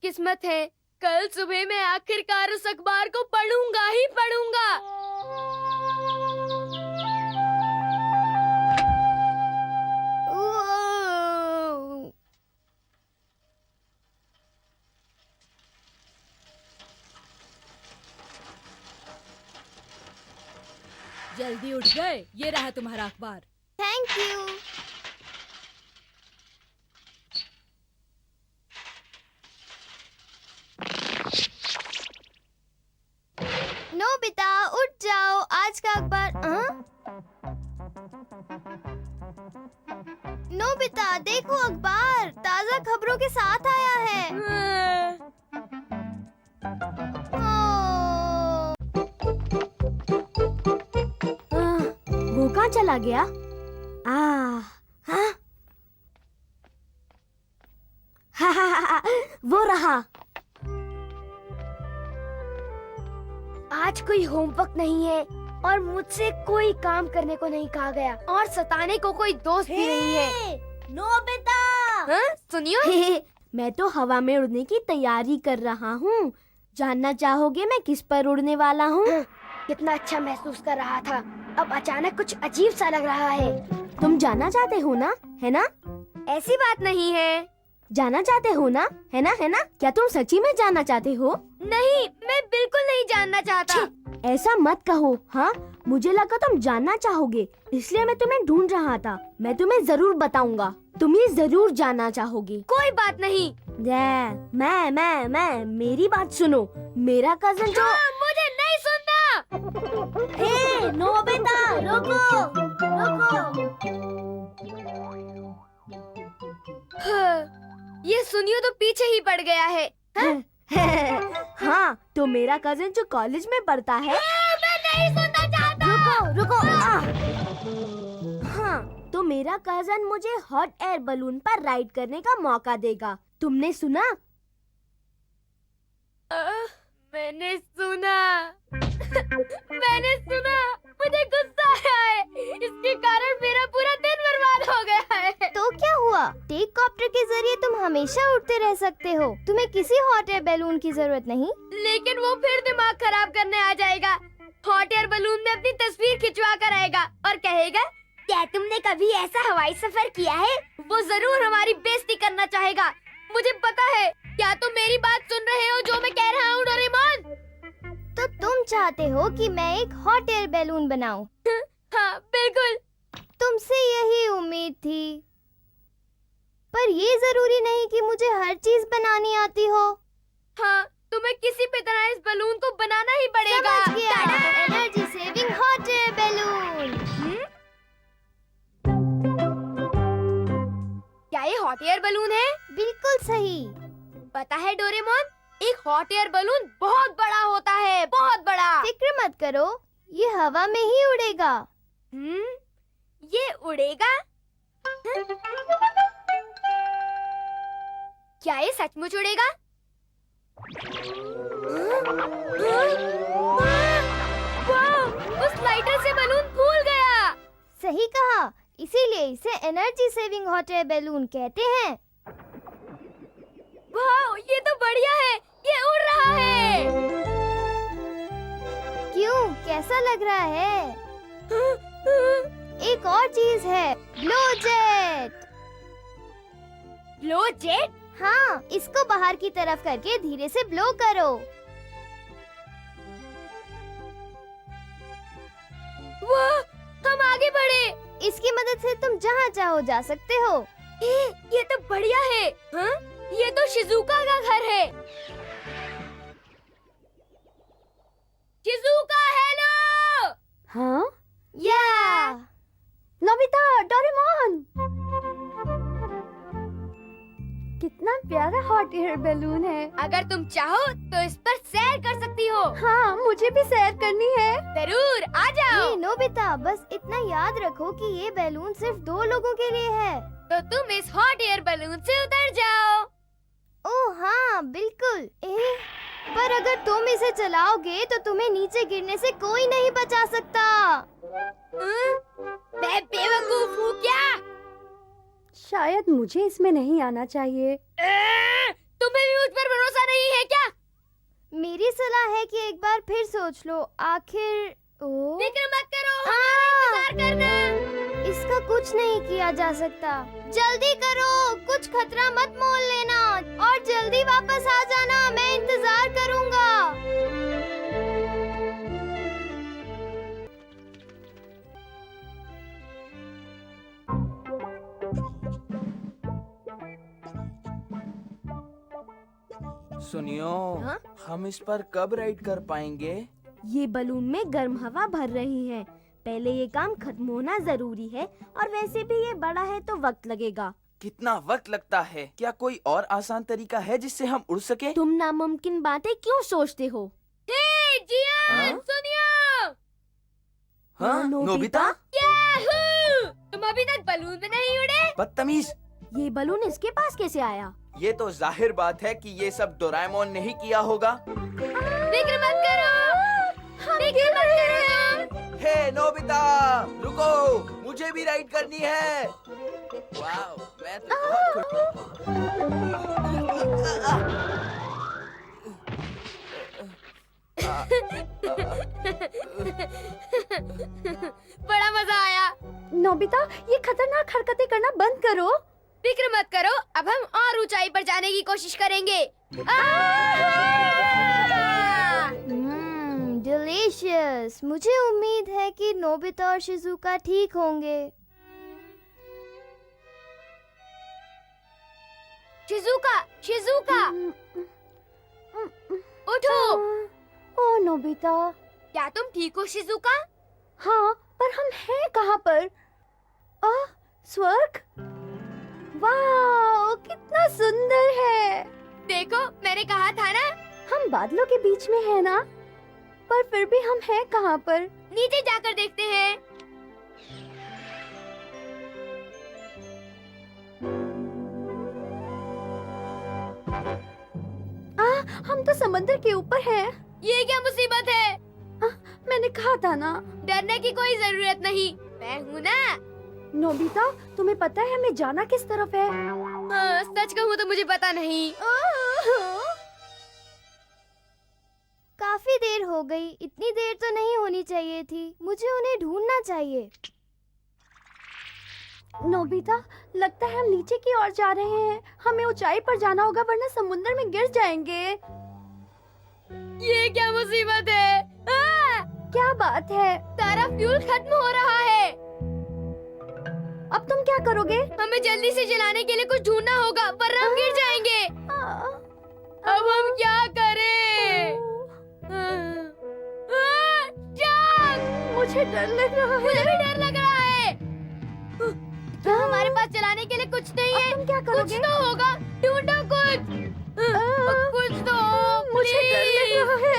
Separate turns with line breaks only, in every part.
बदकिस्मत हैं। कल सुबह मैं आखिरकार उस अखबार को पढ़ूंगा ही पढ़ूंगा।
जल्दी उठ गए, ये रहा तुम्हारा अखबार।
Thank you. नोबिता उठ जाओ, आज का अखबार। नोबिता देखो, अखबार ताजा खबरों के साथ आया है।
वो कहाँ चला गया? वो रहा।
आज कोई होमवर्क नहीं है और मुझसे कोई काम करने को नहीं कहा गया और सताने को कोई दोस्त भी नहीं है।
नोबिता!
हाँ? सुनियो।
मैं तो हवा में उड़ने की तैयारी कर रहा हूँ। जानना चाहोगे मैं किस पर उड़ने वाला हूँ?
कितना अच्छा महसूस कर रहा था, अब अचानक कुछ अजीब सा लग रहा है।
तुम जाना चाहते हो ना, है ना?
ऐसी बात नहीं है।
जाना चाहते हो ना, है ना, है ना? क्या तुम सच्ची में जानना चाहते हो?
नहीं, मैं बिल्कुल नहीं जानना चाहता।
ऐसा मत कहो। हाँ, मुझे लगा तुम जानना चाहोगे, इसलिए मैं तुम्हें ढूंढ रहा था। मैं तुम्हें जरूर बताऊंगा, तुम ये जरूर जानना चाहोगे।
कोई बात नहीं।
मैं मेरी बात सुनो। मेरा कजन जो
मुझे नहीं सुनना।
हे नोबिता, रुको
ये सुनियो तो पीछे ही पड़ गया है।
हाँ, तो मेरा कजन जो कॉलेज में पढ़ता है।
मैं नहीं सुनना चाहता।
रुको। हाँ, तो मेरा कजन मुझे हॉट एयर बलून पर राइड करने का मौका देगा। तुमने सुना?
मैंने सुना। मुझे गुस्सा आया है। इसके कारण मेरा पूरा दिन बर्बाद हो गया है।
तो क्या हुआ? टेक कॉप्टर के जरिए तुम हमेशा उड़ते रह सकते हो। तुम्हें किसी हॉट एयर बैलून की जरूरत नहीं।
लेकिन वो फिर दिमाग खराब करने आ जाएगा। हॉट एयर बलून में अपनी तस्वीर खिंचवा कर आएगा और कहेगा, क्या तुमने कभी ऐसा हवाई सफर किया है? वो जरूर हमारी बेइज्जती करना चाहेगा। मुझे पता है। क्या तुम मेरी बात सुन रहे हो जो मैं कह रहा हूँ, डोरेमोन?
तो तुम चाहते हो कि मैं एक हॉट एयर बैलून बनाऊं?
हाँ, बिल्कुल।
तुमसे यही उम्मीद थी। पर ये जरूरी नहीं कि मुझे हर चीज बनानी आती हो।
हाँ, तुम्हें किसी भी तरह इस बलून को बनाना ही पड़ेगा।
समझ गया। Energy saving hot air balloon.
क्या ये हॉट एयर बलून है?
बिल्कुल सही।
पता है डोरेमोन, एक हॉट एयर बलून बहुत बड़ा होता है, बहुत बड़ा।
फिक्र मत करो, ये हवा में ही उड़ेगा।
ये उड़ेगा? क्या ये सचमुच उड़ेगा? वाह! उस लाइटर से बलून फूल गया।
सही कहा, इसीलिए इसे energy saving hot air balloon कहते हैं।
वाह, ये तो बढ़िया है, ये उड़ रहा है।
क्यों, कैसा लग रहा है? एक और चीज है, ब्लो जेट।
Blow jet?
हाँ, इसको बाहर की तरफ करके धीरे से ब्लो करो।
वाह, हम आगे बढ़े।
इसकी मदद से तुम जहाँ चाहो जा सकते हो।
ये तो बढ़िया है। हाँ? ये तो शिजुका का घर है। Shizuka, hello.
हाँ?
या
नोबिता, डोरेमोन, कितना प्यारा हॉट एयर बैलून है।
अगर तुम चाहो तो इस पर सैर कर सकती हो।
हाँ, मुझे भी सैर करनी है।
जरूर, आ जाओ।
ये नोबिता, बस इतना याद रखो कि ये बैलून सिर्फ 2 लोगों के लिए है।
तो तुम इस हॉट एयर बैलून से उतर जाओ।
ओह हाँ, बिल्कुल। पर अगर तुम इसे चलाओगे तो तुम्हें नीचे गिरने से कोई नहीं बचा सकता।
मैं बेवकूफ हूँ क्या?
शायद मुझे इसमें नहीं आना चाहिए।
तुम्हें भी मुझ पर भरोसा नहीं है क्या?
मेरी सलाह है कि एक बार फिर सोच लो। आखिर
फिक्र मत करो, हमारा इंतजार करना।
इसका कुछ नहीं किया जा सकता। जल्दी करो, कुछ खतरा मत मोल लेना और जल्दी वापस आ जाना। मैं इंतजार करूंगा।
सुनियो,
हाँ?
हम इस पर कब राइड कर पाएंगे?
ये बलून में गर्म हवा भर रही है। पहले ये काम खत्म होना जरूरी है और वैसे भी ये बड़ा है तो वक्त लगेगा।
कितना वक्त लगता है? क्या कोई और आसान तरीका है जिससे हम उड़ सके?
तुम नामुमकिन बातें क्यों सोचते हो?
हे जियान,
हाँ?
सुनियो।
हाँ, नोबिता?
याहू! तुम अभी तक बलून में नहीं उड़े?
बदतमीज!
ये बलून इसके पास कैसे आया?
ये तो जाहिर बात है कि ये सब डोरेमोन ने ही किया होगा।
फिक्र मत करो, फिक्र मत करो।
हे नोबिता, रुको, मुझे भी राइड करनी है। वाह, मैं तो बहुत
बड़ा मजा आया।
नोबिता, ये खतरनाक हरकतें करना बंद करो।
फिक्र मत करो, अब हम और ऊंचाई पर जाने की कोशिश करेंगे।
डिलीशियस। मुझे उम्मीद है कि नोबिता और शिजुका ठीक होंगे।
शिजुका, शिजुका, उठो।
ओ नोबिता।
क्या तुम ठीक हो शिजुका?
हाँ, पर हम हैं कहाँ पर? स्वर्ग? वाह, कितना सुंदर है।
देखो, मैंने कहा था ना।
हम बादलों के बीच में है ना, पर फिर भी हम हैं कहाँ पर?
नीचे जाकर देखते हैं।
हम तो समंदर के ऊपर हैं।
ये क्या मुसीबत है?
मैंने कहा था ना।
डरने की कोई जरूरत नहीं, मैं हूँ ना।
नोबिता, तुम्हें पता है हमें जाना किस तरफ है?
हाँ, सच कहूँ तो मुझे पता नहीं।
काफी देर हो गई। इतनी देर तो नहीं होनी चाहिए थी। मुझे उन्हें ढूंढना चाहिए। नोबिता, लगता है हम नीचे की ओर जा रहे हैं। हमें ऊंचाई पर जाना होगा वरना समुद्र में गिर जाएंगे।
ये क्या मुसीबत है?
क्या बात है?
सारा फ्यूल खत्म हो रहा है।
अब तुम क्या करोगे?
हमें जल्दी से जलाने के लिए कुछ ढूंढना होगा, वरना हम गिर जाएंगे। अब हम क्या करें?
मुझे डर लग रहा है।
मुझे भी डर लग रहा है। क्या हमारे पास चलाने के लिए कुछ नहीं है?
तुम क्या
कुछ
करोगे?
तो होगा, ढूंढो कुछ। कुछ तो हो,
मुझे डर लग रहा है।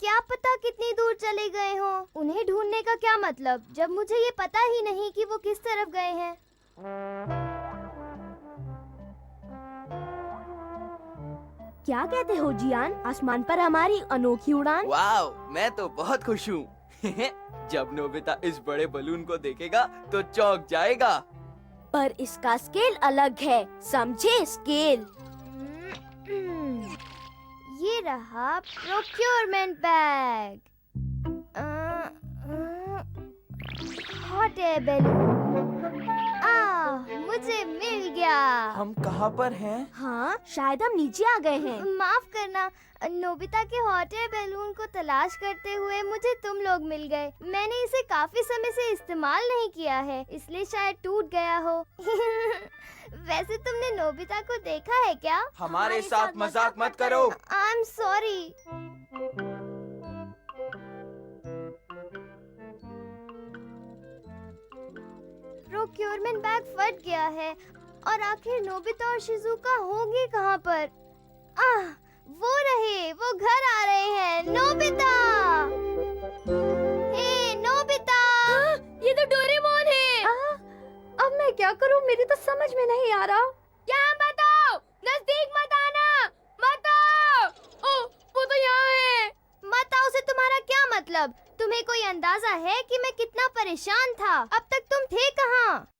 क्या पता कितनी दूर चले गए हो। उन्हें ढूंढने का क्या मतलब, जब मुझे ये पता ही नहीं कि वो किस तरफ गए हैं।
क्या कहते हो जियान? आसमान पर हमारी अनोखी उड़ान।
वाह, मैं तो बहुत खुश हूँ। जब नोबिता इस बड़े बलून को देखेगा तो चौंक जाएगा।
पर इसका स्केल अलग है, समझे? स्केल।
ये रहा procurement bag. Hot air balloon. मुझे मिल गया।
हम कहाँ पर हैं?
हाँ, शायद हम नीचे आ गए हैं।
माफ करना, नोबिता के हॉट एयर बैलून को तलाश करते हुए मुझे तुम लोग मिल गए। मैंने इसे काफी समय से इस्तेमाल नहीं किया है, इसलिए शायद टूट गया हो। वैसे तुमने नोबिता को देखा है क्या?
हमारे साथ मजाक मत करो।
I am sorry. Procurement bag फट गया है और आखिर नोबिता और शिजुका होंगे कहाँ पर? वो रहे, वो घर आ रहे हैं। नोबिता! हे नोबिता!
ये तो डोरेमोन है।
अब मैं क्या करूं? मेरी तो समझ में नहीं आ रहा।
यहाँ मत आओ, नजदीक मत आना, मत आओ। ओ, वो तो यहाँ है।
मत आओ से तुम्हारा क्या मतलब? तुम तुम्हें कोई अंदाजा है कि मैं कितना परेशान था? अब तक तुम थे कहाँ?